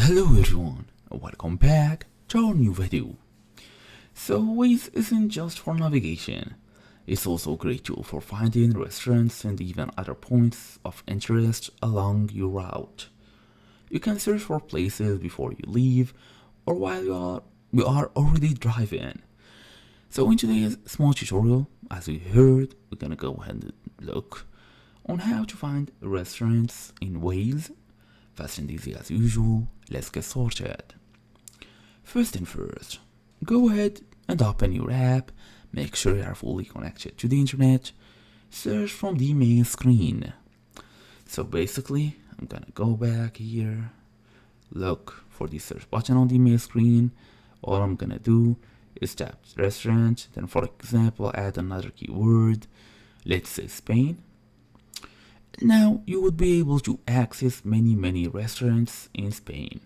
Hello everyone, welcome back to our new video. So Waze isn't just for navigation, it's also a great tool for finding restaurants and even other points of interest along your route. You can search for places before you leave or while you are already driving. So in today's small tutorial, as we heard, we're gonna go ahead and look on how to find restaurants in Waze. Fast and easy as usual, let's get started. First thing first, go ahead and open your app, make sure you are fully connected to the internet, search from the main screen. So basically, I'm gonna go back here, look for the search button on the main screen. All I'm gonna do is tap restaurant, then for example add another keyword, let's say Spain. Now you would be able to access many restaurants in Spain.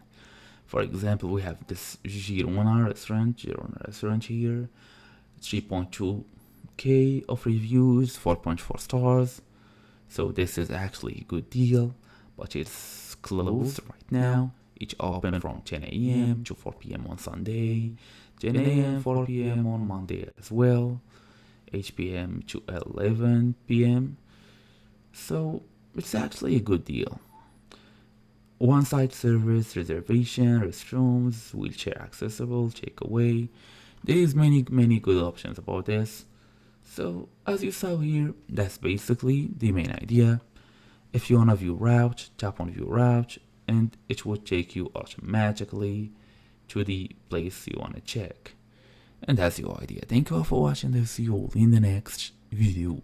For example, we have this Girona restaurant here, 3.2k of reviews, 4.4 stars. So this is actually a good deal, but it's closed right now. It's open from 10 a.m. to 4 p.m. on Sunday, 10 a.m. 4 p.m. on Monday as well, 8 p.m. to 11 p.m. So it's actually a good deal. On-site service, reservation, restrooms, wheelchair accessible, takeaway. There is many good options about this. So as you saw here, that's basically the main idea. If you wanna view route, tap on view route and it will take you automatically to the place you wanna check. And that's your idea. Thank you all for watching this. See you all in the next video.